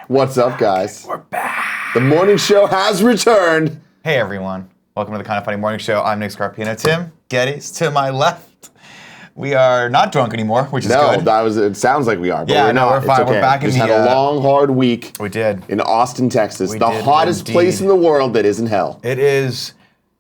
What's up, guys? We're back. The morning show has returned. Hey, everyone. Welcome to the Kind of Funny Morning Show. I'm Nick Scarpino. Tim Gettys to my left. We are not drunk anymore, which is good. No, it sounds like we are, but Yeah, we're not. we're fine. It's okay. We're back in Just the, had a long, hard week. We did. In Austin, Texas. We the did hottest indeed. place in the world that isn't hell. It is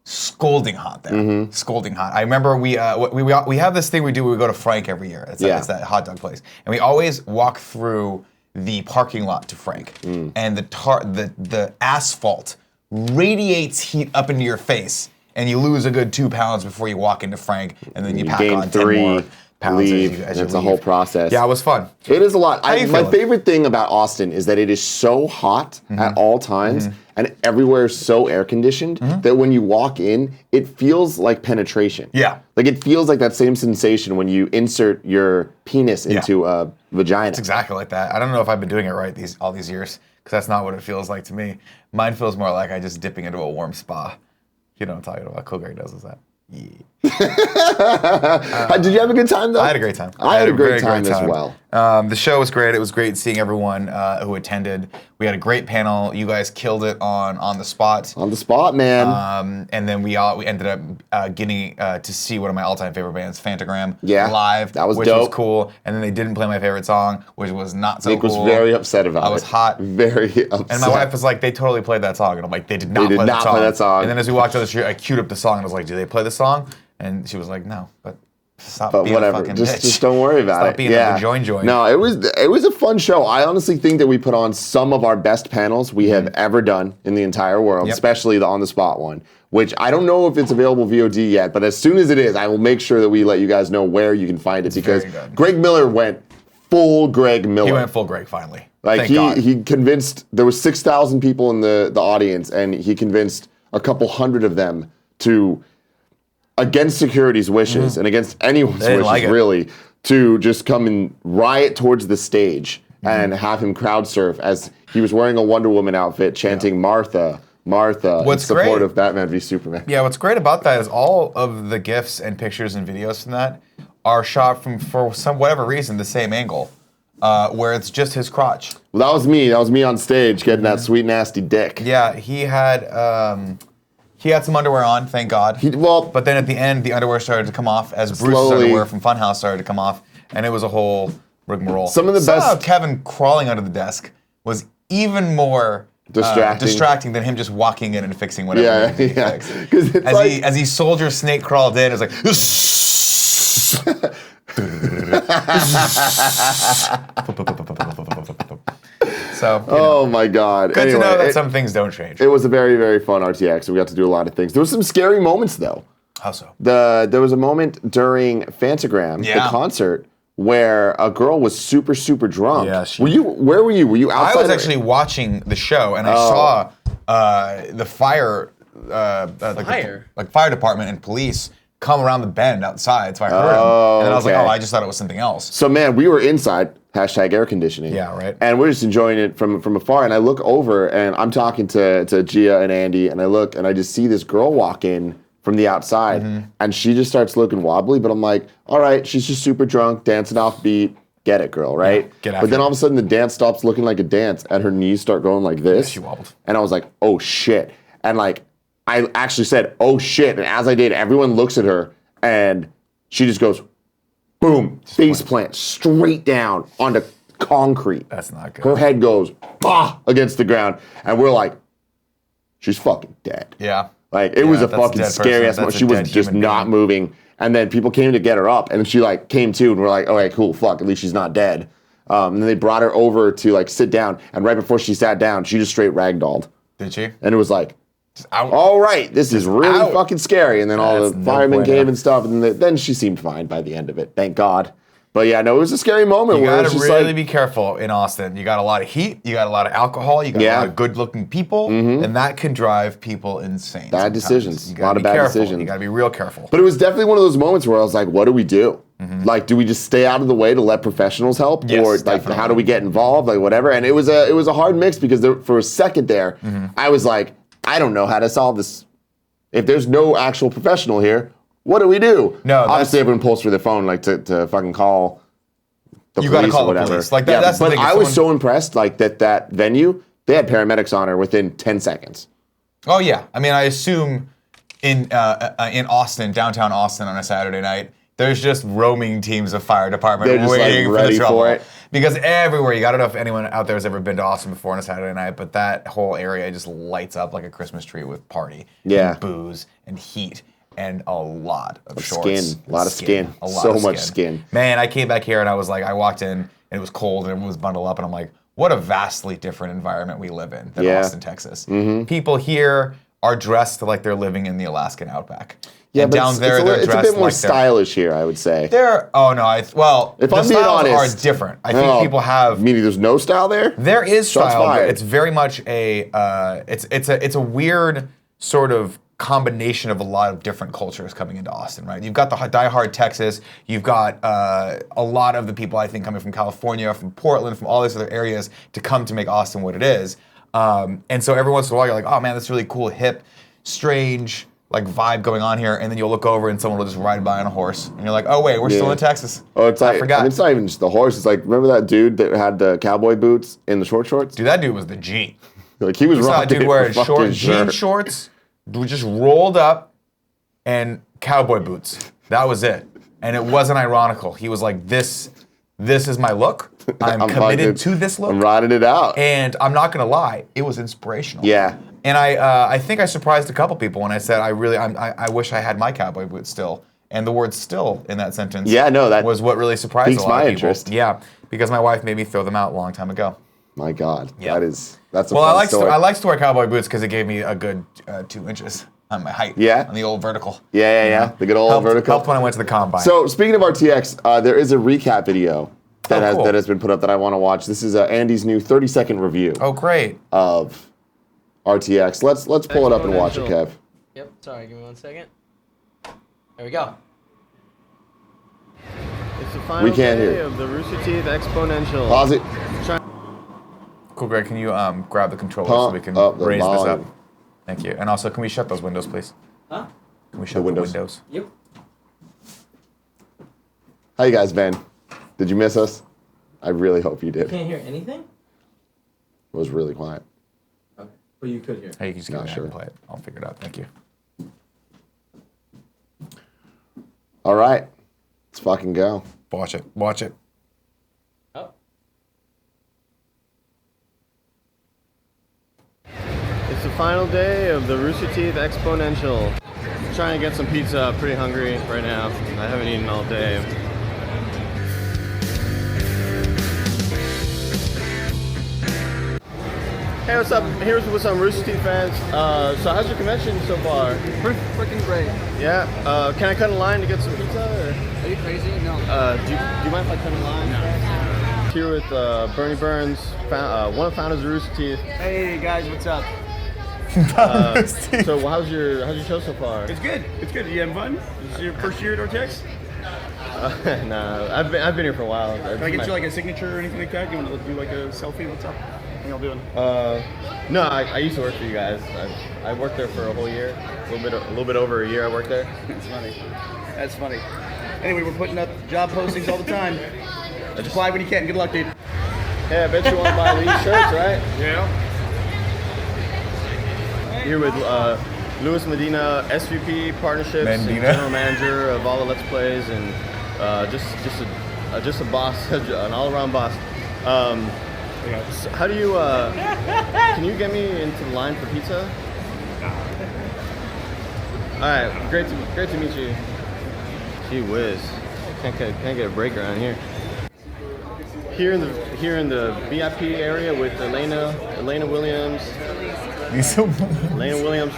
scalding hot there. Scalding hot. I remember we have this thing we do where we go to Frank every year. It's that hot dog place. And we always walk through the parking lot to Frank. And the asphalt radiates heat up into your face. And you lose a good 2 pounds before you walk into Frank. And then you pack gain on 10 3, more pounds leave. as you It's leave. a whole process. Yeah, it was fun. It is a lot. How you My feeling? favorite thing about Austin is that it is so hot at all times and everywhere is so air conditioned that when you walk in, it feels like penetration. Yeah. Like it feels like that same sensation when you insert your penis into a vagina. It's exactly like that. I don't know if I've been doing it right all these years, because that's not what it feels like to me. Mine feels more like I just dipping into a warm spa. You know what I'm talking about. Cool Greg does that. Yeah. Did you have a good time though? I had a great time. I had a great very time as well. The show was great. It was great seeing everyone who attended. We had a great panel. You guys killed it on the spot. On the spot, man. And then we ended up getting to see one of my all-time favorite bands, Fantagram, Yeah, live. that was which dope. was cool. And then they didn't play my favorite song, which was not so Nick cool. was very upset about it. I was hot. Very upset. And my wife was like, they totally played that song. And I'm like, they did not They did play not that play that song. And then as we walked down the street, I queued up the song and I was like, do they play the song? And she was like, no, but stop But being whatever, a fucking just bitch. don't worry about Stop it. being a join. No, it was a fun show. I honestly think that we put on some of our best panels we have ever done in the entire world, Yep. especially the on the spot one. Which I don't know if it's available VOD yet, but as soon as it is, I will make sure that we let you guys know where you can find it because very good. Greg Miller went full Greg Miller. He went full Greg finally. Like Thank God. he convinced there was 6,000 people in the audience, and he convinced a couple hundred of them to, against security's wishes and against anyone's didn't wishes like it. really, to just come and riot towards the stage and have him crowd surf as he was wearing a Wonder Woman outfit, chanting Martha, Martha, What's in support great- of Batman v Superman. Yeah, what's great about that is all of the GIFs and pictures and videos from that are shot from, for some whatever reason, the same angle, where it's just his crotch. Well, that was me. That was me on stage getting that sweet nasty dick. Yeah, he had some underwear on, thank God. But then at the end, the underwear started to come off as Bruce's Slowly. underwear from Funhouse started to come off, and it was a whole rigmarole. Some of the Somehow best- Kevin crawling under the desk was even more distracting than him just walking in and fixing whatever Yeah, needed to be yeah. fixed. 'Cause it's As he soldier snake crawled in, it was like. So, Oh my God. good Anyway, to know that some things don't change. it was a very, very fun RTX. We got to do a lot of things. There were some scary moments though. How so? There was a moment during Fantagram, the Yeah. concert, where a girl was super, super drunk. Yeah, Where were you? Were you outside? I was actually watching the show and I saw the fire, like fire department and police come around the bend outside. So I heard him, and then I was like, okay. oh, I just thought it was something else. So man, we were inside, #air conditioning. Yeah, right. And we're just enjoying it from afar. And I look over and I'm talking to Gia and Andy, and I look and I just see this girl walk in from the outside, and she just starts looking wobbly. But I'm like, all right, she's just super drunk, dancing off beat. Get it, girl, right? Yeah, get after but then it. all of a sudden the dance stops looking like a dance, and her knees start going like this. Yeah, she wobbled. And I was like, oh shit. And like, I actually said, oh shit. And as I did, everyone looks at her and she just goes, boom, face plant straight down onto concrete. That's not good. Her head goes, bah, against the ground. And we're like, she's fucking dead. Yeah. Like, it was a that's a fucking dead scary person. ass moment. That's a She was dead just human not being. moving. And then people came to get her up, and then she like came to, and we're like, okay, cool, fuck, at least she's not dead. And then they brought her over to like sit down, and right before she sat down, she just straight ragdolled. Did she? And it was like, Out. all right, this is really out. fucking scary. And then all That's the no firemen bueno. came and stuff, and then she seemed fine by the end of it, thank God. But yeah, no, it was a scary moment You where gotta it's just really like, be careful in Austin. You got a lot of heat, you got a lot of alcohol, you got a lot of good-looking people, and that can drive people insane. Bad sometimes. decisions. You A gotta lot be of bad careful. decisions. You gotta be real careful. but it was definitely one of those moments where I was like, what do we do? Like, do we just stay out of the way to let professionals help? Yes, or like, definitely. how do we get involved? Like, whatever. And it was a hard mix because for a second there, I was like, I don't know how to solve this. If there's no actual professional here, what do we do? No, Obviously, everyone pulls for their phone, like to fucking call the You police gotta call or the whatever. police. Like, that's the but thing, if I was someone- so impressed, like that venue, they had paramedics on her within 10 seconds. Oh yeah, I mean, I assume in Austin, downtown Austin, on a Saturday night, there's just roaming teams of fire department They're just, like, waiting for ready the trouble. for it. Because everywhere, I don't know if anyone out there has ever been to Austin before on a Saturday night, but that whole area just lights up like a Christmas tree with party, Yeah. and booze, and heat, and a lot of shorts. Skin. A lot of skin. A lot So of much skin. Man, I came back here and I was like, I walked in and it was cold and everyone was bundled up, and I'm like, what a vastly different environment we live in than Yeah. Austin, Texas. People here are dressed like they're living in the Alaskan outback. Yeah, and but down there, it's they're a dressed bit more like stylish here, I would say. oh no, well, If the I'm being styles honest, are different. I think people have. Meaning there's no style there? There is Shots style, but fired. it's very much a it's a weird sort of combination of a lot of different cultures coming into Austin, right? You've got the diehard Texas, you've got a lot of the people I think coming from California, from Portland, from all these other areas to come to make Austin what it is. And so every once in a while you're like, oh man, that's really cool, hip, strange, like vibe going on here, and then you'll look over and someone will just ride by on a horse, and you're like, oh wait, we're still in Texas. Oh, it's like, I forgot. I mean, it's not even just the horse. It's like, remember that dude that had the cowboy boots in the short shorts? Dude, that dude was the G. Like he was We saw a rocking dude wearing fucking short jean shirt. shorts, just rolled up, and cowboy boots. That was it. And it wasn't ironical. He was like, this is my look. I'm committed to this look. I'm riding it out. And I'm not gonna lie, it was inspirational. Yeah. And I think I surprised a couple people when I said I wish I had my cowboy boots still. And the word "still" in that sentence that was what really surprised piques a lot my of people. interest. Yeah, because my wife made me throw them out a long time ago. My God, Yeah. that's a Well, fun story. I liked to wear cowboy boots because it gave me a good 2 inches on my height. Yeah? On the old vertical. Yeah. The good old vertical. Helped when I went to the combine. So speaking of RTX, there is a recap video that cool. that has been put up that I want to watch. This is Andy's new 30-second review oh, great. of RTX. Let's pull it up and watch it, Kev. Yep, sorry, give me 1 second. There we go. It's the final We can't day hear. of the Rooster Teeth Exponential. Pause it. Cool, Greg. Can you grab the controller Pump so we can up the raise this up? volume. Thank you. And also, can we shut those windows, please? Huh? Can we shut the windows. windows? Yep. How you guys been? Did you miss us? I really hope you did. It Can't hear anything? was really quiet. Okay. But you could hear. Hey, you can just go Not ahead sure. and play it. I'll figure it out. Thank you. All right, let's fucking go. Watch it. Watch it. Oh. It's the final day of the Rooster Teeth Exponential. Trying to get some pizza. Pretty hungry right now. I haven't eaten all day. Hey, what's up? Here's what's up, Rooster Teeth fans. So how's your convention so far? Freaking great. Yeah. Can I cut in line to get some pizza? Are you crazy? No. Do you mind if I cut in line? No. Here with Bernie Burns, one of the founders of Rooster Teeth. Hey guys, what's up? So how's your show so far? It's good. It's good. You having fun? This is your first year at RTX? Nah, I've been here for a while. Can I get you like a signature or anything like that? You want to do like a selfie? What's up? What y'all doing? No, I used to work for you guys. I worked there for a whole year, a little bit over a year. I worked there. That's funny. That's funny. Anyway, we're putting up job postings all the time. Just apply when you can. Good luck, dude. Hey, I bet you want to buy these shirts, right? Yeah. Here with Luis Medina, SVP Partnerships and Medina. General Manager of all the Let's Plays, and just a boss, an all-around boss. So how do you? Can you get me into the line for pizza? All right, great to meet you. Gee whiz, can't get a break around here. Here in the VIP area with Elena Williams. Elena Williams.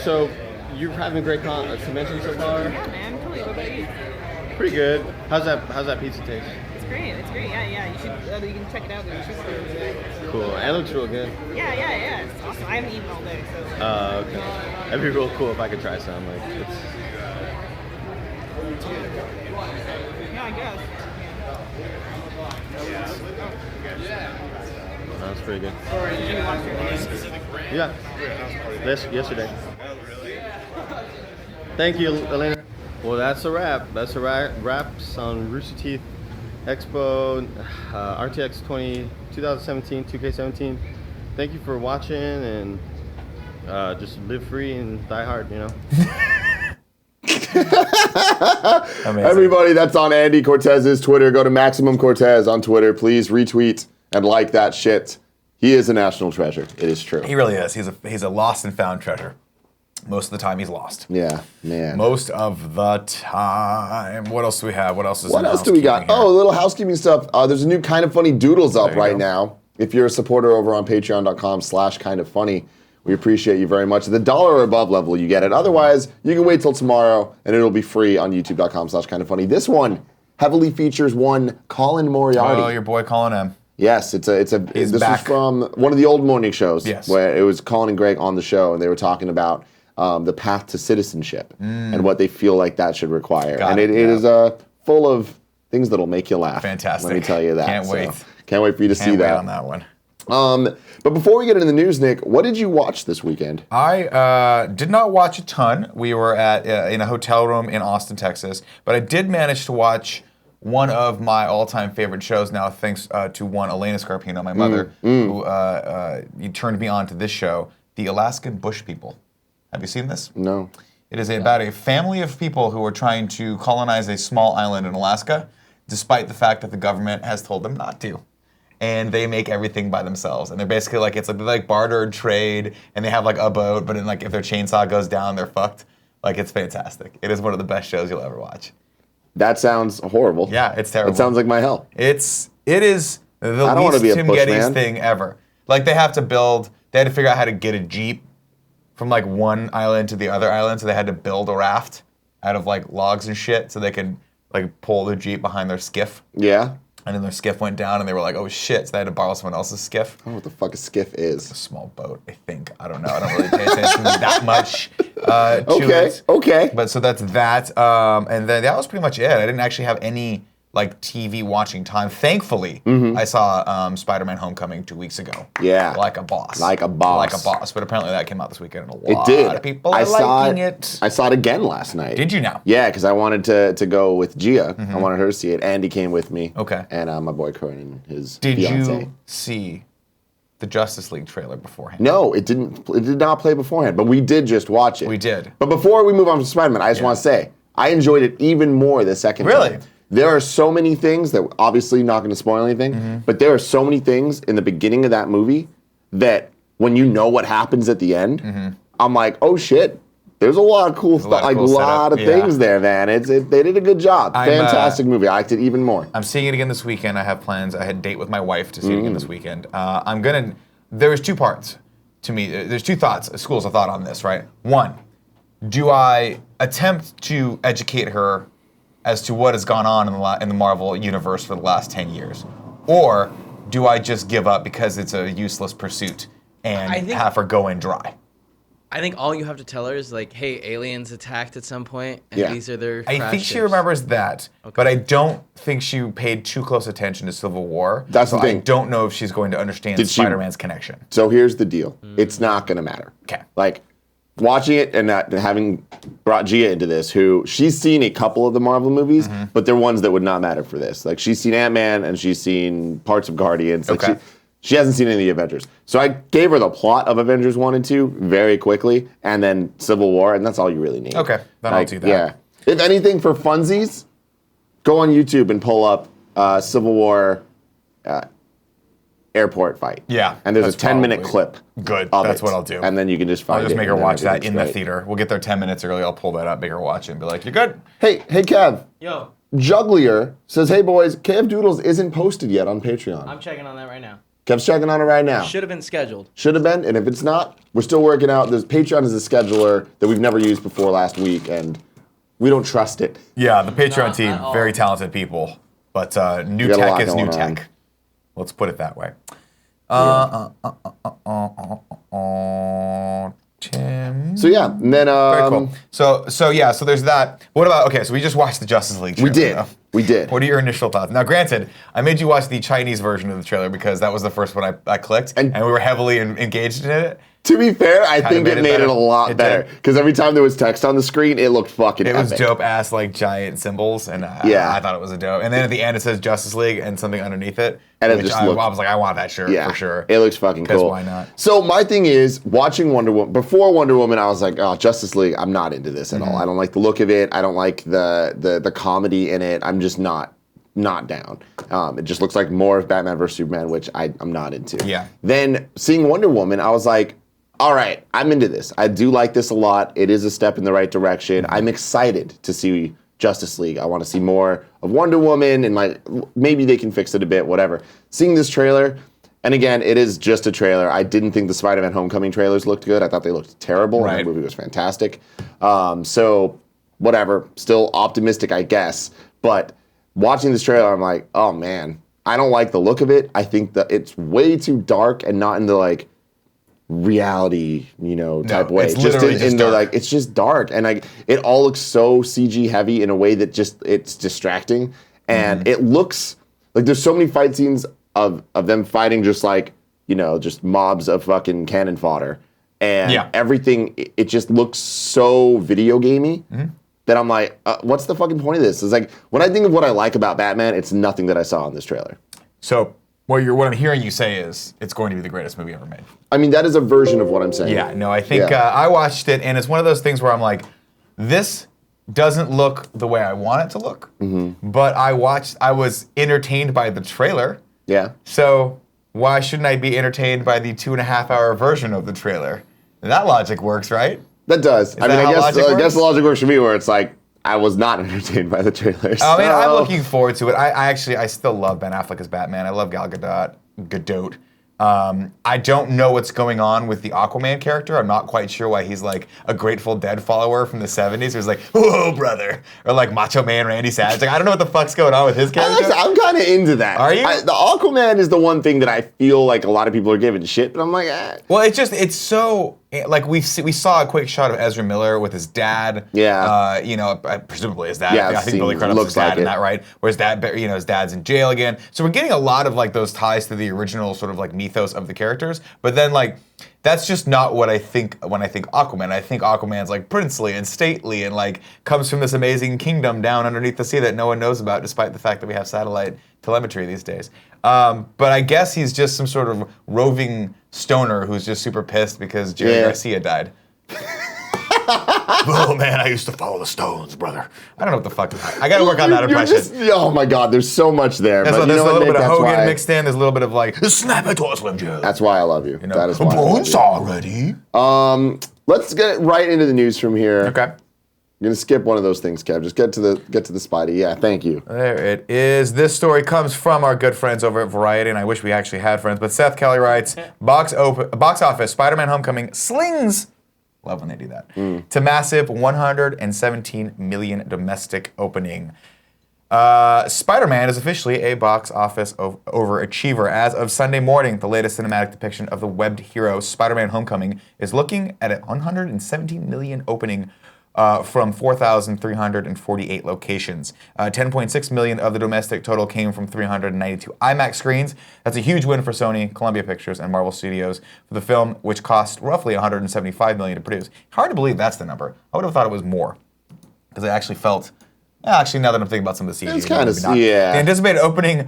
So you're having a great convention so far? Yeah, man, totally. What about you? Pretty good. How's that pizza taste? It's great. It's great. Yeah. You should. You can check it out. Cool. And it looks real good. Yeah. It's awesome. I haven't eaten all day, so. Okay. That'd be real cool if I could try some. Like, it's. Yeah, I guess. That's pretty good. Did you watch it? Yeah. Yesterday. Thank you, Elena. Well, that's a wrap. That's a wraps on Rooster Teeth Expo, RTX 2017, 2K17. Thank you for watching, and just live free and die hard, you know? Everybody, that's on Andy Cortez's Twitter. Go to Maximum Cortez on Twitter. Please retweet and like that shit. He is a national treasure. It is true. He really is. He's a lost and found treasure. Most of the time, he's lost. Yeah, man. Most of the time. What else do we have? What else is? What else do we got? Here? Oh, a little housekeeping stuff. There's a new Kind of Funny Doodles up right go. now. If you're a supporter over on patreon.com/kindoffunny, we appreciate you very much. At the $1 or above level, you get it. Otherwise, you can wait till tomorrow, and it'll be free on youtube.com/kindoffunny. This one heavily features one Colin Moriarty. Oh, your boy Colin M. Yes, this back. was from one of the old morning shows. Yes. Where it was Colin and Greg on the show, and they were talking about the path to citizenship and what they feel like that should require. It is full of things that'll make you laugh. Fantastic. Let me tell you that. Can't wait. Can't wait for you to see Can't wait that. on that one. But before we get into the news, Nick, what did you watch this weekend? I did not watch a ton. We were at in a hotel room in Austin, Texas, but I did manage to watch one of my all-time favorite shows now, thanks to one Elena Scarpino, my mother, who turned me on to this show, The Alaskan Bush People. Have you seen this? No. It is about a family of people who are trying to colonize a small island in Alaska, despite the fact that the government has told them not to. And they make everything by themselves. And they're basically like, it's like they like barter and trade, and they have like a boat, but then like if their chainsaw goes down, they're fucked. Like, it's fantastic. It is one of the best shows you'll ever watch. That sounds horrible. Yeah, it's terrible. It sounds like my hell. It is the least Tim Gettys thing ever. Like, they had to figure out how to get a Jeep from like one island to the other island, so they had to build a raft out of like logs and shit so they could like pull their Jeep behind their skiff. Yeah? And then their skiff went down and they were like, oh shit, so they had to borrow someone else's skiff. I don't know what the fuck a skiff is. A small boat, I think. I don't know. I don't really pay attention that much to it. Okay. But so that's that. And then that was pretty much it. I didn't actually have any like TV watching time. Thankfully, I saw SpiderMan Homecoming 2 weeks ago. Yeah. Like a boss. Like a boss. Like a boss. But apparently that came out this weekend and a It lot did. of people are liking it. I saw it again last night. Did you now? Yeah, because I wanted to go with Gia. I wanted her to see it. Andy came with me. Okay. And my boy Corinne and his Did fiance. you see the Justice League trailer beforehand? No, it didn't. It did not play beforehand, but we did just watch it. We did. But before we move on to Spider-Man, I just want to say I enjoyed it even more the second time. Really? There are so many things that obviously not going to spoil anything, but there are so many things in the beginning of that movie that when you know what happens at the end, I'm like, oh shit. There's a lot of cool stuff, like a lot of things there, man. They did a good job. Fantastic movie. I liked it even more. I'm seeing it again this weekend. I have plans. I had a date with my wife to see it again this weekend. There's two parts to me. There's two schools of thought on this, right? One, do I attempt to educate her as to what has gone on in the Marvel universe for the last 10 years? Or do I just give up because it's a useless pursuit and have her go in dry? I think all you have to tell her is like, hey, aliens attacked at some point, and these are their I think ships. she remembers that, but I don't think she paid too close attention to Civil War. That's the thing. I don't know if she's going to understand Spider-Man's connection. So here's the deal. It's not going to matter. Okay. Like, watching it and having brought Gia into this, who she's seen a couple of the Marvel movies, but they're ones that would not matter for this. Like, she's seen Ant-Man and she's seen parts of Guardians. Like, Okay. she hasn't seen any of the Avengers. So I gave her the plot of Avengers 1 and 2 very quickly, and then Civil War, and that's all you really need. Okay, then I'll do that. Yeah. If anything, for funsies, go on YouTube and pull up Civil War airport fight. Yeah, And there's a that's 10-minute probably clip. good. Of That's it. what I'll do. And then you can just find it. I'll just make her and then watch that everything's in the great. theater. We'll get there 10 minutes early. I'll pull that up, make her watch it, and be like, "You good?" Hey, Kev. Yo, Jugglier says, hey boys, Kev Doodles isn't posted yet on Patreon. I'm checking on that right now. Kev's checking on it right now. Should have been scheduled. Should have been, and if it's not, we're still working out. There's Patreon is a scheduler that we've never used before last week, and we don't trust it. Yeah, the Patreon Not team, at all. very talented people, but new got a tech lot is new going on. tech. Let's put it that way. Tim. So yeah, and then Very cool. So there's that. What about, okay, so we just watched the Justice League trailer. we did. though. We did. What are your initial thoughts? Now, granted, I made you watch the Chinese version of the trailer because that was the first one I clicked, and we were heavily engaged in it. To be fair, I think it made it better. a lot It better. did. Because every time there was text on the screen, it looked fucking It was epic. dope ass like giant symbols, and Yeah. I thought it was a dope. And then at the end it says Justice League and something underneath it, And it which just I looked- was like, I want that shirt Yeah, for sure. it looks fucking cool. Why not? So my thing is, watching Wonder Woman, before Wonder Woman, I was like, oh, Justice League, I'm not into this at all. I don't like the look of it. I don't like the comedy in it. I'm just not down. It just looks like more of Batman vs. Superman, which I'm not into. Yeah. Then seeing Wonder Woman, I was like, all right, I'm into this. I do like this a lot. It is a step in the right direction. I'm excited to see Justice League. I want to see more of Wonder Woman, and like maybe they can fix it a bit, whatever. Seeing this trailer, and again, it is just a trailer. I didn't think the SpiderMan Homecoming trailers looked good. I thought they looked terrible. Right. And the movie was fantastic. So whatever, still optimistic, I guess. But watching this trailer, I'm like, oh man, I don't like the look of it. I think that it's way too dark and not in the like reality, type way. it's Just literally in just the dark. like, it's just dark, and like it all looks so CG heavy in a way that just it's distracting, and it looks like there's so many fight scenes of them fighting just like just mobs of fucking cannon fodder, and everything. It just looks so video gamey. That I'm like, what's the fucking point of this? It's like when I think of what I like about Batman, it's nothing that I saw in this trailer. So what I'm hearing you say is it's going to be the greatest movie ever made. I mean, that is a version of what I'm saying. Yeah, no, I think Yeah. I watched it, and it's one of those things where I'm like, this doesn't look the way I want it to look, but I was entertained by the trailer, Yeah. so why shouldn't I be entertained by the 2.5-hour version of the trailer? That logic works, right? That does. I that mean, how I logic guess the works? logic works for me where it's like, I was not entertained by the trailers. I mean, I'm So- looking forward to it. I still love Ben Affleck as Batman. I love Gal Gadot. I don't know what's going on with the Aquaman character. I'm not quite sure why he's like a Grateful Dead follower from the 70s who's like, whoa, brother. Or like Macho Man Randy Savage. Like, I don't know what the fuck's going on with his character. I'm kind of into that. Are you? The Aquaman is the one thing that I feel like a lot of people are giving shit, but I'm like, Well, it's so, like, we saw a quick shot of Ezra Miller with his dad. Yeah. Presumably his dad. Yeah, I think Billy Crudup's looks his dad like in it. that, right? Where his dad, his dad's in jail again. So we're getting a lot of like those ties to the original sort of like mythos of the characters. But then like, that's just not what I think when I think Aquaman. I think Aquaman's like princely and stately and like comes from this amazing kingdom down underneath the sea that no one knows about, despite the fact that we have satellite telemetry these days. But I guess he's just some sort of roving stoner who's just super pissed because Jerry Garcia died. Oh man, I used to follow the Stones, brother. I don't know what the fuck. I gotta work on that impression. Oh my God, there's so much there. There's, but there's you know a what, little Nick, bit of that's Hogan why, mixed in. There's a little bit of like snap it to us, Slim Jim. That's why I love you. That is why I love Bones you. already. Let's get right into the news from here. Okay. I'm gonna skip one of those things, Kev. Just get to the Spidey. Yeah, thank you. There it is. This story comes from our good friends over at Variety, and I wish we actually had friends. But Seth Kelly writes, box office, SpiderMan Homecoming slings. Love when they do that. To massive 117 million domestic opening. Spider-Man is officially a box office overachiever. As of Sunday morning, the latest cinematic depiction of the webbed hero, Spider-Man Homecoming, is looking at a 117 million opening from 4,348 locations. 10.6 million of the domestic total came from 392 IMAX screens. That's a huge win for Sony, Columbia Pictures, and Marvel Studios for the film, which cost roughly 175 million to produce. Hard to believe that's the number. I would have thought it was more, because I actually felt. Actually, now that I'm thinking about some of the CG, It's kind of maybe not. yeah. The anticipated opening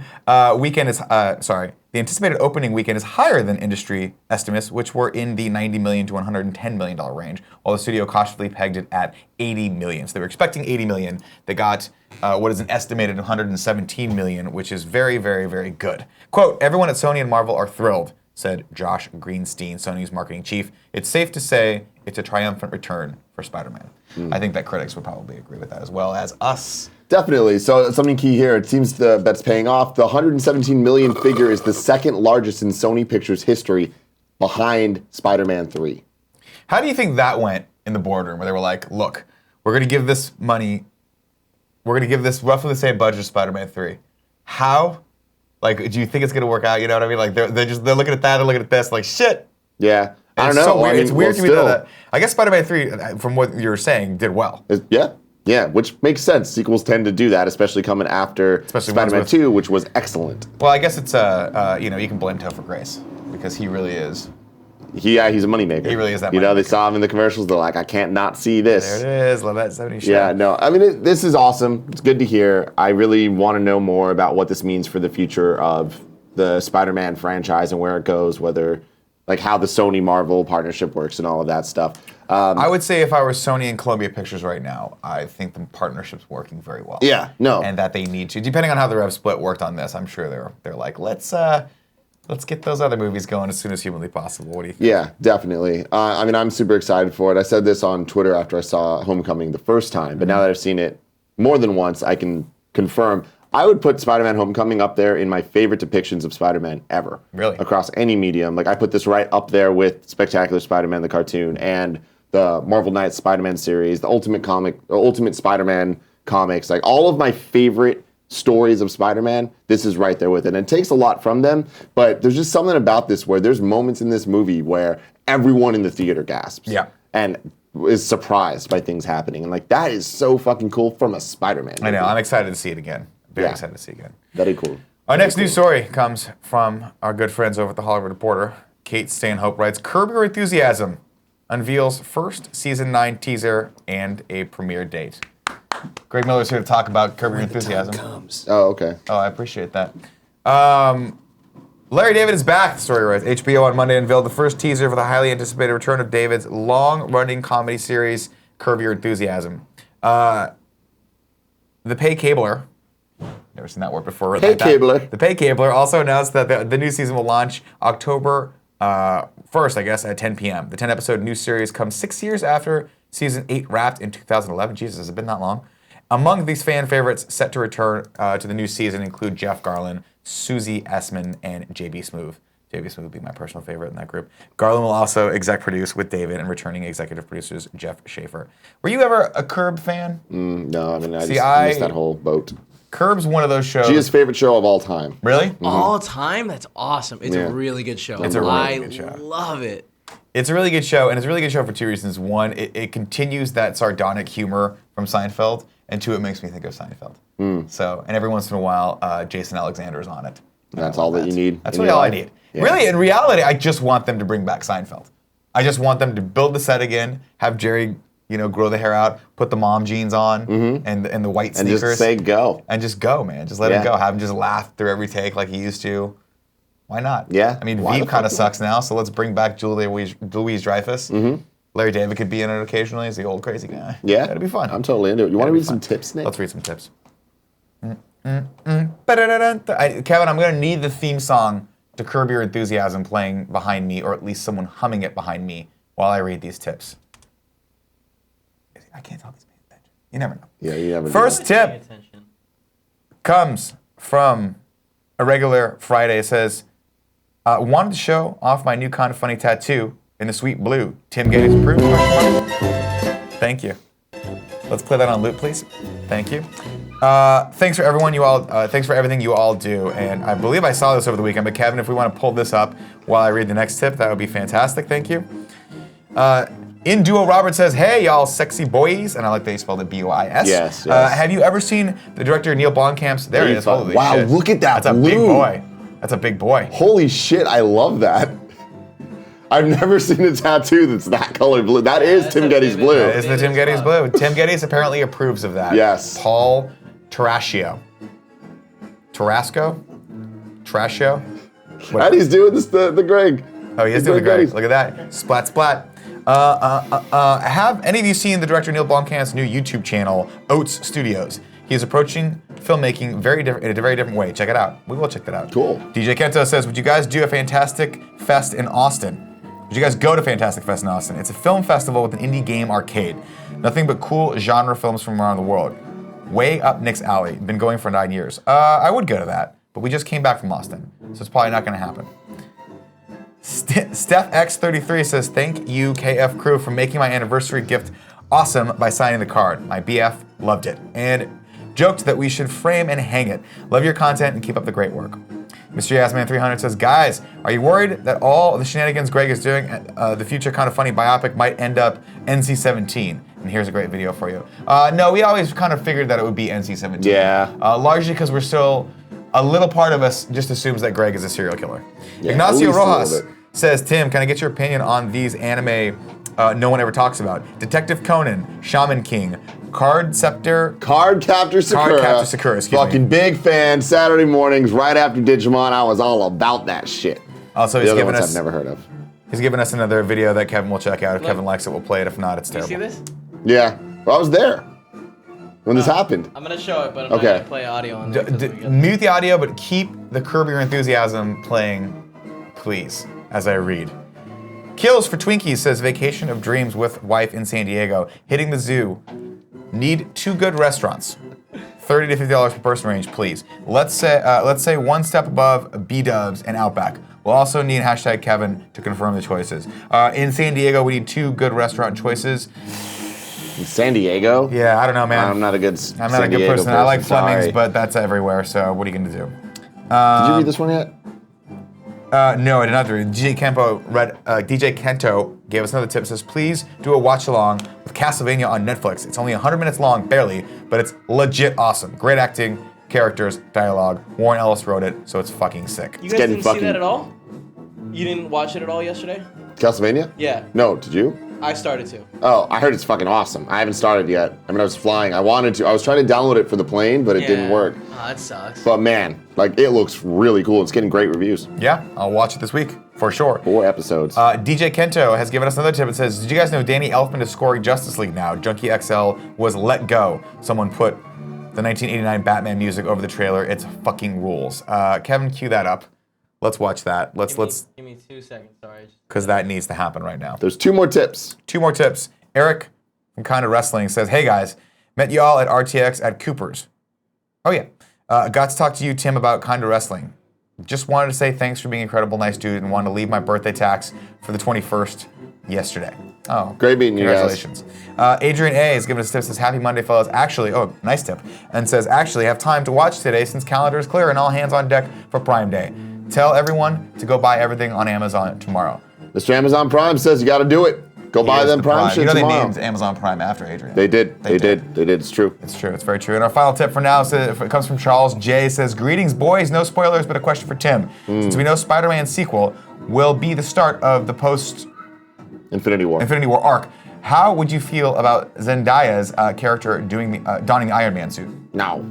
weekend is The anticipated opening weekend is higher than industry estimates, which were in the $90 million to $110 million range, while the studio cautiously pegged it at $80 million. So they were expecting $80 million. They got what is an estimated $117 million, which is very, very, very good. Quote, everyone at Sony and Marvel are thrilled, said Josh Greenstein, Sony's marketing chief. It's safe to say it's a triumphant return for Spider-Man. I think that critics would probably agree with that as well as us. Definitely. So something key here. It seems that's paying off. The 117 million figure is the second largest in Sony Pictures history, behind Spider-Man 3. How do you think that went in the boardroom, where they were like, "Look, we're going to give this money. We're going to give this roughly the same budget as Spider-Man 3. How? Like, do you think it's going to work out? You know what I mean? Like, they're looking at that, they're looking at this, like shit. Yeah. I don't It's know. so weird. I mean, It's weird well, to me still, that I guess Spider-Man 3, from what you were saying, did well. Yeah, which makes sense. Sequels tend to do that, especially coming after Especially Spider-Man ones 2, which was excellent. Well, I guess it's you can blame Topher Grace, because he really is he's a moneymaker. He really is that You know, they moneymaker. saw him in the commercials. They're like, I can't not see this. There it is. Love that 70s show. Yeah, no, I mean, this is awesome. It's good to hear. I really want to know more about what this means for the future of the Spider-Man franchise and where it goes, whether, like, how the Sony-Marvel partnership works and all of that stuff. I would say if I were Sony and Columbia Pictures right now, I think the partnership's working very well. Yeah, no. And that they need to, depending on how the rev split worked on this, I'm sure they're like, let's get those other movies going as soon as humanly possible. What do you think? Yeah, definitely. I mean, I'm super excited for it. I said this on Twitter after I saw Homecoming the first time, but now that I've seen it more than once, I can confirm. I would put Spider-Man Homecoming up there in my favorite depictions of Spider-Man ever. Really? Across any medium. Like, I put this right up there with Spectacular Spider-Man, the cartoon, and the Marvel Knights Spider-Man series, the Ultimate Spider-Man comics. Like, all of my favorite stories of Spider-Man, this is right there with it. And it takes a lot from them, but there's just something about this where there's moments in this movie where everyone in the theater gasps. Yeah. And is surprised by things happening. And, like, that is so fucking cool from a Spider-Man movie. I know. I'm excited to see it again. Very excited to see it again. Very cool. Our next news story comes from our good friends over at the Hollywood Reporter. Kate Stanhope writes, Curb Your Enthusiasm unveils first season 9 teaser and a premiere date. Greg Miller's here to talk about Curb Your Enthusiasm. Oh, okay. Oh, I appreciate that. Larry David is back, the story writes. HBO on Monday unveiled the first teaser for the highly anticipated return of David's long-running comedy series, Curb Your Enthusiasm. The pay cabler, never seen that word before. Pay cabler. The pay cabler also announced that the new season will launch October 1st, I guess, at 10 p.m. The 10-episode new series comes 6 years after season 8 wrapped in 2011. Jesus, has it been that long? Among these fan favorites set to return to the new season include Jeff Garlin, Susie Essman, and J.B. Smoove. J.B. Smoove would be my personal favorite in that group. Garlin will also exec produce with David and returning executive producers Jeff Schaefer. Were you ever a Curb fan? No, I mean, I See, just missed that whole boat. Curb's one of those shows. Gia's favorite show of all time. Really? All time? That's awesome. It's Yeah. a really good show. It's a really I good show. love it. It's a really good show, and it's a really good show for two reasons. One, it continues that sardonic humor from Seinfeld, and two, it makes me think of Seinfeld. So, and every once in a while, Jason Alexander is on it. That's all that you need. That's in really your all I life? need. Yeah. Really, in reality, I just want them to bring back Seinfeld. I just want them to build the set again, have Jerry, grow the hair out, put the mom jeans on, and the white And sneakers. just say go. And just go, man. Just let him go. Have him just laugh through every take like he used to. Why not? Yeah. I mean, Why Veep the kind of fuck sucks now, so let's bring back Louise Dreyfus. Larry David could be in it occasionally as the old crazy guy. Yeah. That'd be fun. I'm totally into it. You want to That'd be read some fun. tips, Nick? Let's read some tips. Kevin, I'm going to need the theme song to Curb Your Enthusiasm playing behind me, or at least someone humming it behind me while I read these tips. I can't tell these paying attention. You never know. Yeah, you never First know. tip Attention. comes from a regular Friday. It says, wanted to show off my new kind of funny tattoo in the sweet blue. Tim Gettys approved? Thank you. Let's play that on loop, please. Thank you. Thanks for everyone you all. Thanks for everything you all do. And I believe I saw this over the weekend. But Kevin, if we want to pull this up while I read the next tip, that would be fantastic. Thank you. In Duo Robert says, "Hey y'all, sexy boys," and I like that you spelled it B-O-I-S. Yes, yes. Have you ever seen the director Neil Blomkamp's? There it is. Holy Wow, shit. look at that That's a big blue. boy. That's a big boy. Holy shit, I love that. I've never seen a tattoo that's that color blue. That is That's Tim a Gettys vivid- blue. That is the Tim Gettys blue. Tim Gettys apparently approves of that. Yes. Paul Tarascio. Tarasco? Trascio? And he's doing this, the Greg. Oh, he is doing the great. Look at that. Splat, splat. Have any of you seen the director Neil Blomkamp's new YouTube channel, Oats Studios? He is approaching filmmaking in a very different way. Check it out. We will check that out. Cool. DJ Kento says, would you guys do a Fantastic Fest in Austin? Would you guys go to Fantastic Fest in Austin? It's a film festival with an indie game arcade. Nothing but cool genre films from around the world. Way up Nick's alley. Been going for 9 years. I would go to that, but we just came back from Austin, so it's probably not going to happen. Steph X33 says, thank you, KF crew, for making my anniversary gift awesome by signing the card. My BF loved it and joked that we should frame and hang it. Love your content and keep up the great work. Mr. Yasman300 says, guys, are you worried that all the shenanigans Greg is doing at the future kind of funny biopic might end up NC-17? And here's a great video for you. No, we always kind of figured that it would be NC-17. Yeah. Largely because we're still, a little part of us just assumes that Greg is a serial killer. Yeah, Ignacio at least a Rojas little bit. says, Tim, can I get your opinion on these anime no one ever talks about? Detective Conan, Shaman King, Cardcaptor Sakura, excuse Fucking me. big fan. Saturday mornings, right after Digimon, I was all about that shit. Also, The he's other given ones us I've never heard of. He's given us another video that Kevin will check out. If Look. Kevin likes it, we'll play it. If not, it's You terrible. see this? Yeah. Well, I was there when this happened. I'm gonna show it, but I'm Okay. not gonna play audio on it. Mute the audio, but keep the Curb Your Enthusiasm playing, please, as I read. Kills for Twinkies says vacation of dreams with wife in San Diego. Hitting the zoo. Need 2 good restaurants. $30 to $50 per person range, please. Let's say one step above B-Dubs and Outback. We'll also need hashtag Kevin to confirm the choices. In San Diego, we need 2 good restaurant choices. In San Diego? Yeah, I don't know, man. I'm not a good I'm not a good person. I like Fleming's, but that's everywhere. So what are you gonna do? Did you read this one yet? No, I did not read. DJ Kento gave us another tip. Says please do a watch along with Castlevania on Netflix. It's only 100 minutes long, barely, but it's legit awesome. Great acting, characters, dialogue. Warren Ellis wrote it, so it's fucking sick. You guys getting didn't see fucking- that at all? You didn't watch it at all yesterday? Castlevania? Yeah, No, did you? I started to. Oh, I heard it's fucking awesome. I haven't started yet. I mean, I was flying. I wanted to. I was trying to download it for the plane, but it didn't work. Oh, that sucks. But man, like, it looks really cool. It's getting great reviews. Yeah, I'll watch it this week for sure. 4 episodes. DJ Kento has given us another tip. It says, did you guys know Danny Elfman is scoring Justice League now? Junkie XL was let go. Someone put the 1989 Batman music over the trailer. It's fucking rules. Kevin, cue that up. Let's watch that. Let's Give me 2 seconds, sorry. because that needs to happen right now. There's 2 more tips. 2 more tips. Eric from Kinda Wrestling says, hey guys, met y'all at RTX at Cooper's. Oh yeah. Got to talk to you, Tim, about Kinda Wrestling. Just wanted to say thanks for being incredible, nice dude, and wanted to leave my birthday tax for the 21st yesterday. Oh, Great meeting you guys. congratulations. Adrian A is giving us a tip, says, happy Monday, fellas. Actually, oh, nice tip. And says, actually have time to watch today since calendar is clear and all hands on deck for Prime Day. Tell everyone to go buy everything on Amazon tomorrow. Mr. Amazon Prime says you got to do it. Go buy them Prime shit You know tomorrow. they named Amazon Prime after Adrian. They did. They did. It's true. It's true. It's very true. And our final tip for now it comes from Charles J. Says, greetings, boys. No spoilers, but a question for Tim. Since we know Spider-Man sequel will be the start of the Infinity War. Infinity War arc, how would you feel about Zendaya's character donning the Iron Man suit? No.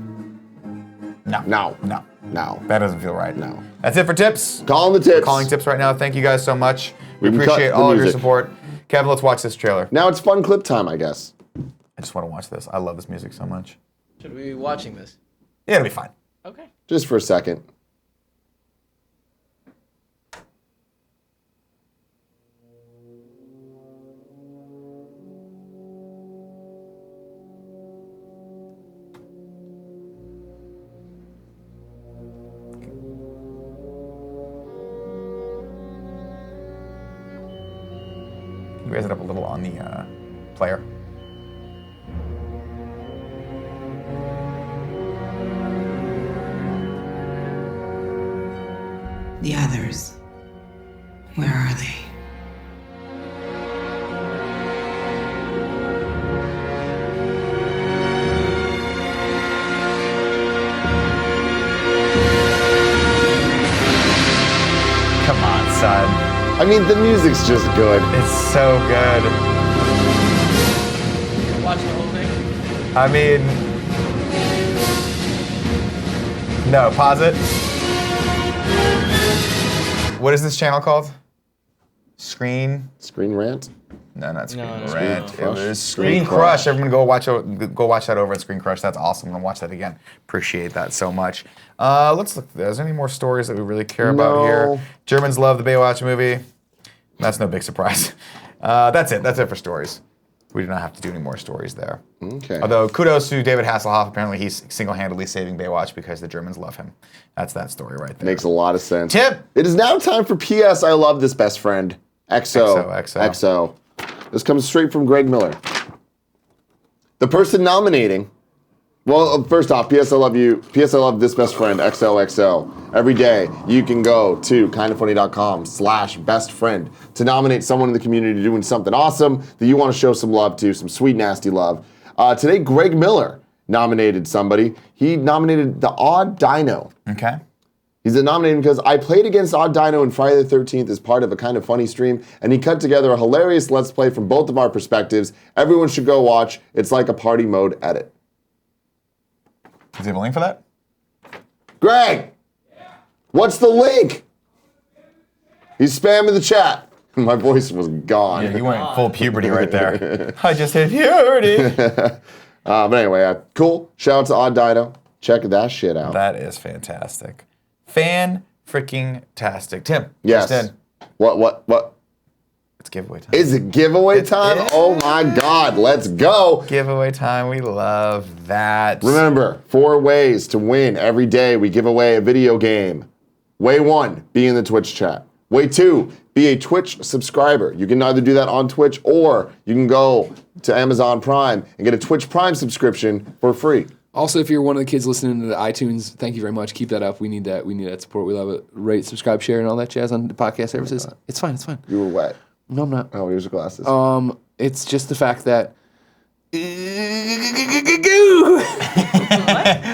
No. No. No. No. That doesn't feel right. No. That's it for tips. Calling the tips. Calling tips right now. Thank you guys so much. We can cut appreciate the all of your music. support. Kevin, let's watch this trailer. Now it's fun clip time, I guess. I just want to watch this. I love this music so much. Should we be watching this? Yeah, it'll be fine. Okay. Just for a second. Can you raise it up a little on the player? The others. Where are they? Come on, son. I mean, the music's just good. It's so good. Watch the whole thing? I mean, no, pause it. What is this channel called? Screen? Screen rant? No, not Screen No, no. Rant. It Screencrush. was Screen Crush. Everyone go watch that over at Screen Crush. That's awesome. I'm gonna watch that again. Appreciate that so much. Let's look. Is there any more stories that we really care about here? No. Germans love the Baywatch movie. That's no big surprise. That's it. That's it for stories. We do not have to do any more stories there. Okay. Although kudos to David Hasselhoff. Apparently he's single-handedly saving Baywatch because the Germans love him. That's that story right there. Makes a lot of sense. Tip. It is now time for P.S. I love this best friend. XO. This comes straight from Greg Miller. The person nominating. Well, first off, P.S. I love you. P.S. I love this best friend. XOXO. Every day you can go to kindafunny.com/bestfriend to nominate someone in the community doing something awesome that you want to show some love to, some sweet nasty love. Today, Greg Miller nominated somebody. He nominated the Odd Dino. Okay. He's nominated because I played against Odd Dino and Friday the 13th as part of a kind of funny stream, and he cut together a hilarious Let's Play from both of our perspectives. Everyone should go watch. It's like a party mode edit. Does he have a link for that? Greg! What's the link? He's spamming the chat. My voice was gone. Yeah, you went full puberty right there. I just hit puberty. But anyway, cool. Shout out to Odd Dino. Check that shit out. That is fantastic. Fan-freaking-tastic. Tim. Yes. Just in. What? It's giveaway time. Is it giveaway time? is. Oh my God, let's go. Giveaway time. We love that. Remember, 4 ways to win every day. We give away a video game. Way 1, be in the Twitch chat. Way 2, be a Twitch subscriber. You can either do that on Twitch or you can go to Amazon Prime and get a Twitch Prime subscription for free. Also, if you're one of the kids listening to the iTunes, thank you very much. Keep that up. We need that. We need that support. We love it. Rate, subscribe, share, and all that jazz on the podcast services. It's fine. It's fine. You were wet. No, I'm not. Oh, here's your glasses. It's just the fact that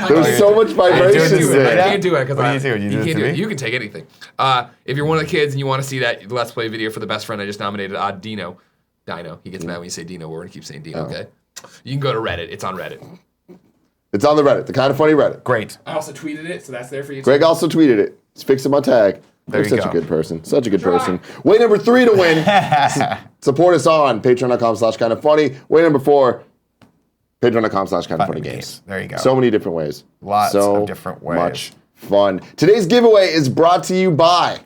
There's so much vibrations there. I can't do it because What do you do? You do it can't to do it. me? You can take anything. If you're one of the kids and you want to see that Let's Play video for the best friend I just nominated, Dino. He gets mad when you say Dino. We're gonna keep saying Dino. Okay. You can go to Reddit. It's on Reddit. It's on the Reddit, the Kind of Funny Reddit. Great. I also tweeted it, so that's there for you. Greg also tweeted it. He's fixing my tag. There You're you such go. a good person. Such a good person. Way number 3 to win. Support us on patreon.com/kindoffunny. Way number 4, patreon.com/kindoffunnygames. There you go. So many different ways. Lots so of different ways. much fun. Today's giveaway is brought to you by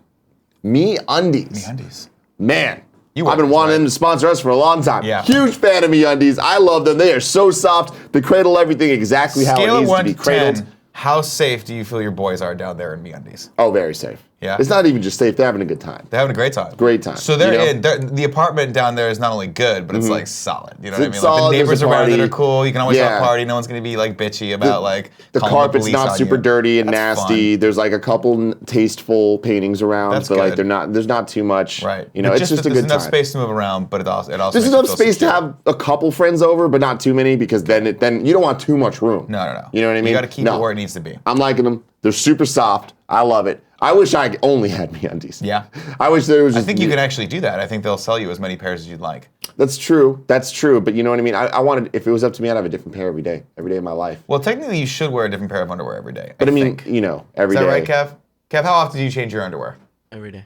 MeUndies. MeUndies. Man, You I've been Undies, wanting right? them to sponsor us for a long time. Yeah. Huge fan of MeUndies. I love them. They are so soft. They cradle everything exactly how Scale it of needs 1 to be to cradled. 10. How safe do you feel your boys are down there in MeUndies? Oh, very safe. Yeah? It's not even just safe. They're having a good time. They're having a great time. Great time, So they're you know? in. The apartment down there is not only good, but it's like solid. You know what I mean? It's solid, Like the there's neighbors a around it party. are cool. You can always have Yeah. a party. No one's gonna be like bitchy about like The calling carpet's police not on super you. dirty and That's nasty. fun. There's like a couple tasteful paintings around, That's but like good. they're not. There's not too much. Right. You know, But it's just a there's good enough time. space to move around, but it also There's makes enough you feel space to secure. have a couple friends over, but not too many because then you don't want too much room. No. You know what I mean? You got to keep No. it where it needs to be. I'm liking them. They're super soft. I love it. I wish I only had MeUndies. Yeah. I wish there was I just. think you can actually do that. I think they'll sell you as many pairs as you'd like. That's true. That's true. But you know what I mean? I wanted, if it was up to me, I'd have a different pair every day of my life. Well, technically, you should wear a different pair of underwear every day. But I mean, think. you know, every Is day. that right, Kev? Kev, how often do you change your underwear? Every day.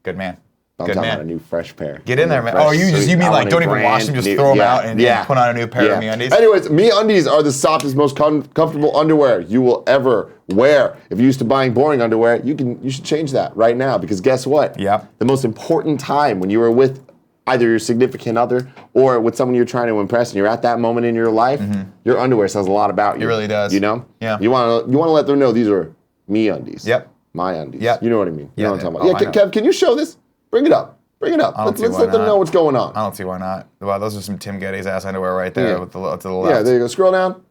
Good man. I'm Good talking man. about a new fresh pair. Get in there, man. Fresh Oh, you suit. mean I like want a don't even wash brand them, just new- throw them yeah, out and yeah. put on a new pair of MeUndies? Anyways, MeUndies are the softest, most comfortable underwear you will ever wear. If you're used to buying boring underwear, you should change that right now because guess what? Yep. The most important time when you are with either your significant other or with someone you're trying to impress and you're at that moment in your life, your underwear says a lot about you. It really does. You know? Yeah. You want to let them know these are MeUndies. Yep. My undies. Yep. You know what I mean? You know what I'm talking Oh, about. I Yeah, know. Kev, can you show this? Bring it up. Bring it up. I don't Let's see why let them not. know what's going on. I don't see why not. Wow, those are some Tim Gettys ass underwear right there Yeah. with the to the left. Yeah, there you go. Scroll down.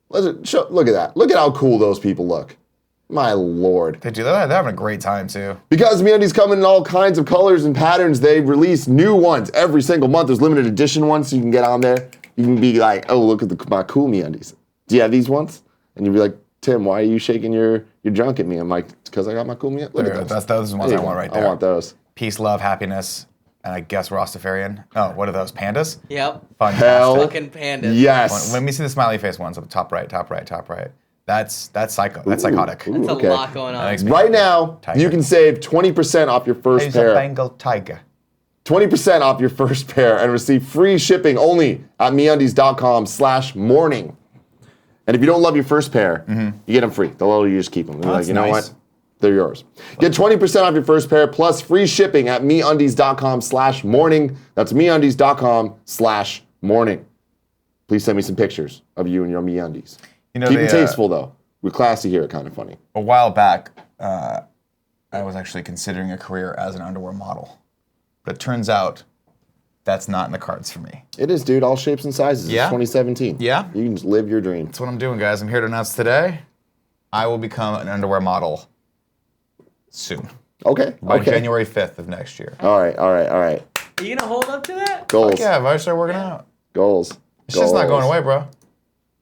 Look at that. Look at how cool those people look. My lord. They do that. They're having a great time too. Because MeUndies come in all kinds of colors and patterns, they release new ones every single month. There's limited edition ones, so you can get on there. You can be like, oh, look at my cool MeUndies. Do you have these ones? And you'd be like, Tim, why are you shaking your junk at me? I'm like, because I got my cool MeUndies. Look at those. Those are the ones I want right there. I want those. Peace, love, happiness, and I guess Rastafarian. Oh, what are those? Pandas? Yep. Fantastic. Hell Fucking pandas. yes. Let me see the smiley face ones up top right. That's psycho. That's psychotic. Ooh. That's Okay. a lot going That on. makes me Right happy. now, Tiger. you can save 20% off your first He's a pair. Bengal tiger. 20% off your first pair and receive free shipping only at MeUndies.com/morning. And if you don't love your first pair, you get them free. They'll let you just keep them. They're like, that's you know nice. what? They're yours. Get 20% off your first pair plus free shipping at MeUndies.com/morning. That's MeUndies.com/morning. Please send me some pictures of you and your MeUndies. You know, Keep them they, tasteful though. We're classy here at Kind of Funny. A while back, I was actually considering a career as an underwear model. But it turns out that's not in the cards for me. It is, dude. All shapes and sizes. Yeah? It's 2017. Yeah? You can just live your dream. That's what I'm doing, guys. I'm here to announce today, I will become an underwear model soon. Okay. By okay. January 5th of next year. All right. Are you gonna hold up to that? Goals. Yeah, if I start working out. Goals. It's just not going away, bro.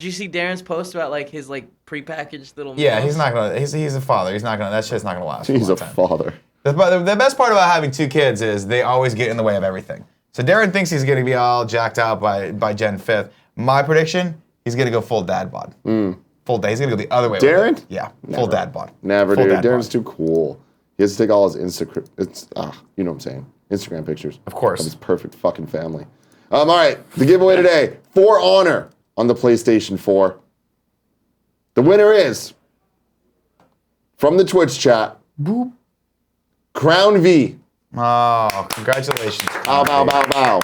Did you see Darren's post about like his like prepackaged little? Yeah, meals? he's not gonna. He's a father. He's not gonna. That shit's not gonna last. He's for a long time. father. The best part about having 2 kids is they always get in the way of everything. So Darren thinks he's gonna be all jacked out by Gen 5th. My prediction, he's gonna go full dad bod. Full dad. He's gonna go the other way. with Darren? it. Yeah, full dad bod. Never, Full dude. dad Darren's bod. too cool. He has to take all his you know what I'm saying. Instagram pictures. Of course. Of his perfect fucking family. All right, the giveaway today, For Honor on the PlayStation 4. The winner is, from the Twitch chat, boop, Crown V. Oh, congratulations. Bow, bow, bow, bow.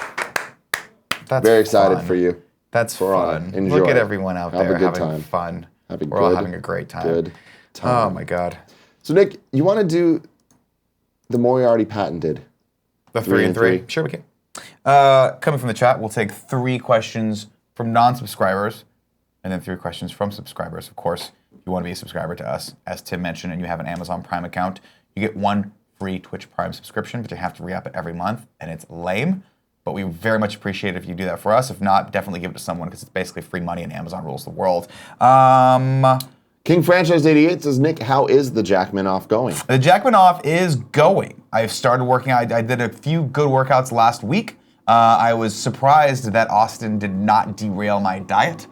That's Very excited fun. for you. That's For fun. Honor. Enjoy. Look at everyone out Have a there good having time. fun. Have a We're all good, having a great time. Good time. Oh my God. So Nick, you want to do the Moriarty patented? The 3 and 3. Sure we can. Coming from the chat, we'll take 3 questions from non-subscribers and then 3 questions from subscribers. Of course, if you want to be a subscriber to us, as Tim mentioned, and you have an Amazon Prime account, you get 1 free Twitch Prime subscription, but you have to re-up it every month, and it's lame. But we very much appreciate it if you do that for us. If not, definitely give it to someone because it's basically free money and Amazon rules the world. King Franchise 88 says, Nick, how is the Jackman Off going? The Jackman Off is going. I've started working. I did a few good workouts last week. I was surprised that Austin did not derail my diet,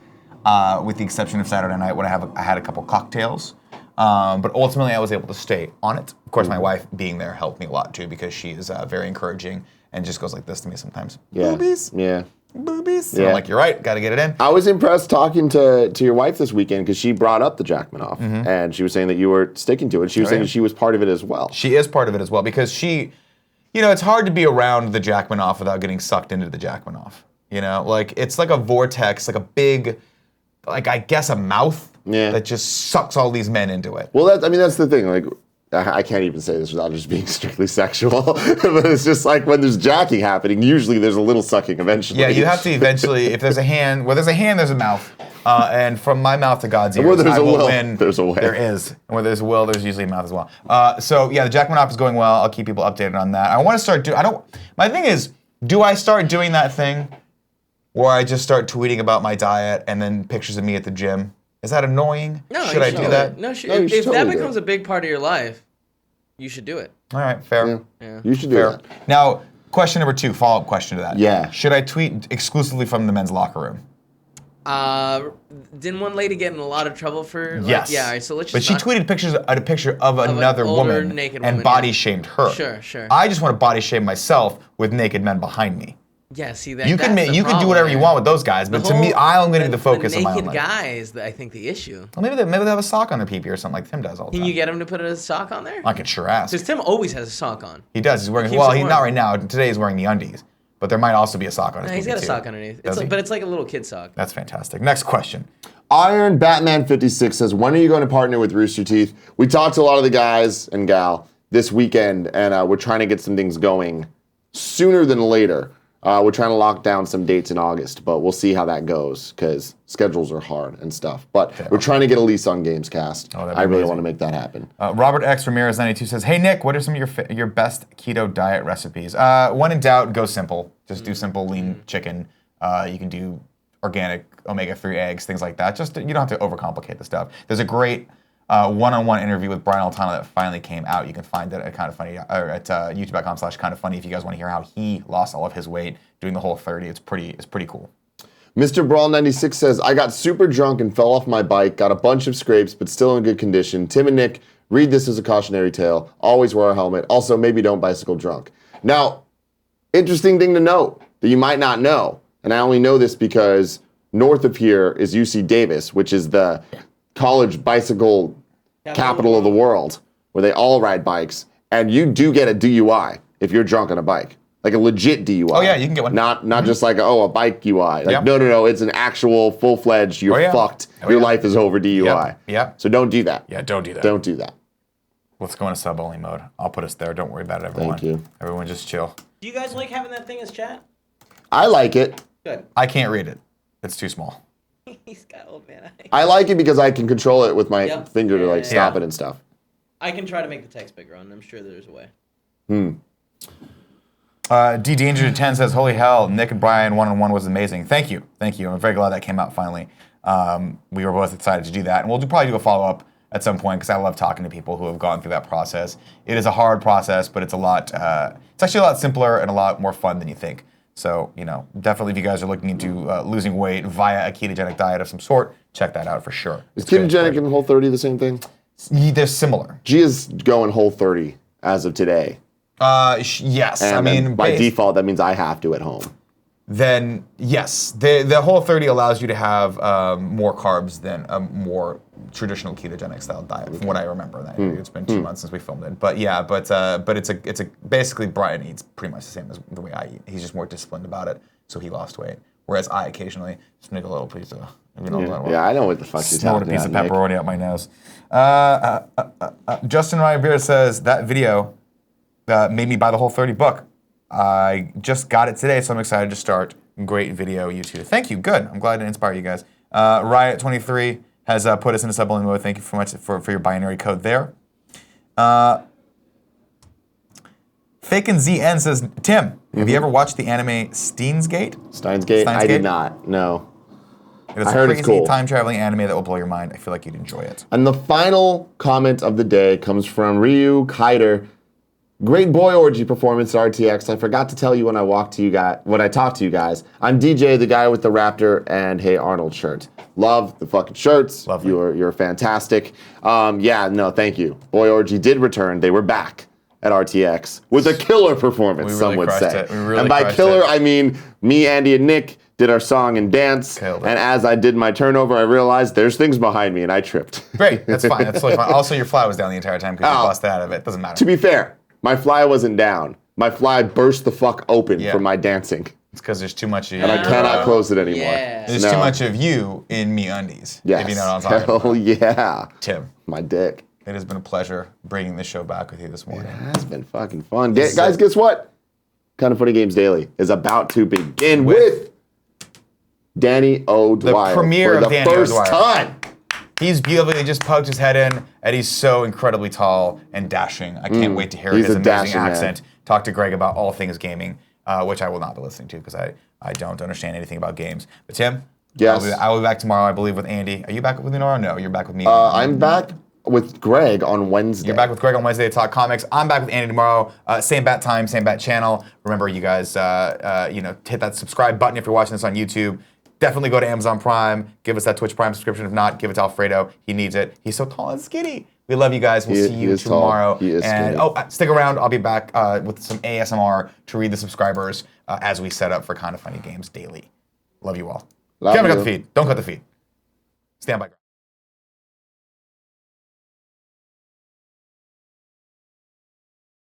with the exception of Saturday night when I had a couple cocktails. But ultimately, I was able to stay on it. Of course, my wife being there helped me a lot too because she is very encouraging and just goes like this to me sometimes. Yeah. Boobies. Yeah. Boobies. Yeah. I'm like, you're right. Got to get it in. I was impressed talking to your wife this weekend because she brought up the Jackman Off, and she was saying that you were sticking to it. She was saying that she was part of it as well. She is part of it as well because she, it's hard to be around the Jackman Off without getting sucked into the Jackman Off. Like it's like a vortex, like a big, like I guess a mouth that just sucks all these men into it. Well, that's the thing. Like, I can't even say this without just being strictly sexual, but it's just like when there's jacking happening, usually there's a little sucking eventually. Yeah, you have to eventually, if there's a hand, where there's a hand, there's a mouth. And from my mouth to God's ears, where there's I a will will, win. there's a way. There is. And where there's a will, there's usually a mouth as well. So yeah, the Jackman Off is going well. I'll keep people updated on that. I want to start my thing is, do I start doing that thing where I just start tweeting about my diet and then pictures of me at the gym? Is that annoying? No, should I do that? No, No, you if should that totally do becomes it. a big part of your life, you should do it. All right, fair. Yeah. You should do Fair. that. Now, question number 2, follow-up question to that. Yeah. Should I tweet exclusively from the men's locker room? Didn't one lady get in a lot of trouble for? Yes. Yeah. All right, so let's But just. she tweeted a picture of an another older woman naked and woman, body yeah. shamed her. Sure. I just want to body shame myself with naked men behind me. Yeah. See that. You can that's the do problem whatever you there. want with those guys, but to me, I'm going to be the focus of my own naked life. guy is, I think, the issue. Well, maybe they have a sock on their pee or something like Tim does all the Can time. you get him to put a sock on there? I could sure ask. Because Tim always has a sock on. He does. He's wearing. Keeps Well, it he's warm. not right now. Today he's wearing the undies, but there might also be a sock on his. No, he's pee got a too. sock underneath. Does he? But it's like a little kid sock. That's fantastic. Next question. Iron Batman 56 says, when are you going to partner with Rooster Teeth? We talked to a lot of the guys and gal this weekend, and we're trying to get some things going sooner than later. We're trying to lock down some dates in August, but we'll see how that goes because schedules are hard and stuff. But we're trying to get Elise on Gamescast. Oh, that'd be I really amazing. want to make that happen. Robert X Ramirez 92 says, "Hey Nick, what are some of your best keto diet recipes? When in doubt, go simple. Just do simple lean chicken. You can do organic omega-3 eggs, things like that. Just you don't have to overcomplicate the stuff. There's a great one-on-one interview with Brian Altano that finally came out. You can find it at Kind of Funny or at youtube.com/kindoffunny if you guys want to hear how he lost all of his weight doing the whole 30. It's pretty cool. Mr. Brawl 96 says, I got super drunk and fell off my bike, got a bunch of scrapes, but still in good condition. Tim and Nick, read this as a cautionary tale. Always wear a helmet. Also, maybe don't bicycle drunk. Now, interesting thing to note that you might not know, and I only know this because north of here is UC Davis, which is the college bicycle capital of the world, where they all ride bikes, and you do get a DUI if you're drunk on a bike. Like a legit DUI. Oh, yeah, you can get one. Not just like, a bike UI. Like, Yep. no, it's an actual full-fledged, you're fucked, your life is over DUI. Yep. So don't do that. Yeah, don't do that. Don't do that. Let's go into sub-only mode. I'll put us there. Don't worry about it, everyone. Thank you. Everyone just chill. Do you guys like having that thing as chat? I like it. Good. I can't read it. It's too small. He's got old man eyes. I like it because I can control it with my Yep. finger to Yeah, like yeah, stop yeah. it and stuff. I can try to make the text bigger on. I'm sure there's a way. D Danger 10 says, "Holy hell, Nick and Brian one-on-one was amazing. Thank you. I'm very glad that came out finally." We were both excited to do that, and we'll probably do a follow-up at some point because I love talking to people who have gone through that process. It is a hard process, but it's a lot. It's actually a lot simpler and a lot more fun than you think. So, definitely if you guys are looking into losing weight via a ketogenic diet of some sort, check that out for sure. Is ketogenic and Whole30 the same thing? They're similar. Gia's going Whole30 as of today. Yes. And by default, that means I have to at home. Then yes, the Whole30 allows you to have more carbs than a more traditional ketogenic style diet, from what I remember. It's been 2 months since we filmed it, but yeah, but it's basically Brian eats pretty much the same as the way I eat. He's just more disciplined about it, so he lost weight. Whereas I occasionally snick a little piece of, I know what the fuck you're talking about. Snort a piece of pepperoni up my nose. Justin Ryan says that video made me buy the Whole30 book. I just got it today, so I'm excited to start. Great video, you two. Thank you. Good. I'm glad to inspire you guys. Riot23 has put us into sub-only mode. Thank you so much for your binary code there. Fakin ZN says, Tim, have you ever watched the anime Steins Gate? Steins Gate? I did not. No. It's a crazy time-traveling anime that will blow your mind. I feel like you'd enjoy it. And the final comment of the day comes from Ryu Kiter. Great boy orgy performance at RTX. I forgot to tell you when I talked to you guys. I'm DJ, the guy with the Raptor and Hey Arnold shirt. Love the fucking shirts. Lovely. You're fantastic. Thank you. Boy orgy did return. They were back at RTX with a killer performance. Some would say. And by killer, I mean me, Andy, and Nick did our song and dance. And as I did my turnover, I realized there's things behind me, and I tripped. Great. That's fine. That's totally fine. Also, your fly was down the entire time because you busted out of it. Doesn't matter. To be fair. My fly wasn't down. My fly burst the fuck open from my dancing. It's because there's too much of you. And I cannot close it anymore. Yeah. There's too much of you in MeUndies. Yes. If you know what I'm talking about. Hell yeah. Tim. My dick. It has been a pleasure bringing this show back with you this morning. It has been fucking fun. Guys, guess what? Kind of Funny Games Daily is about to begin with Danny O'Dwyer. The premiere for of the Danny first O'Dwyer. time. He's beautiful. He just poked his head in, and he's so incredibly tall and dashing. I can't wait to hear his amazing accent. Talk to Greg about all things gaming, which I will not be listening to because I don't understand anything about games. But Tim, yes, I will be back tomorrow, I believe, with Andy. Are you back with me tomorrow? No, you're back with me. I'm back with Greg on Wednesday. You're back with Greg on Wednesday to talk comics. I'm back with Andy tomorrow. Same bat time, same bat channel. Remember, you guys, hit that subscribe button if you're watching this on YouTube. Definitely go to Amazon Prime. Give us that Twitch Prime subscription. If not, give it to Alfredo. He needs it. He's so tall and skinny. We love you guys. We'll see you tomorrow. He is skinny. Stick around. I'll be back with some ASMR to read the subscribers as we set up for Kind of Funny Games Daily. Love you all. Can't cut the feed. Don't cut the feed. Stand by.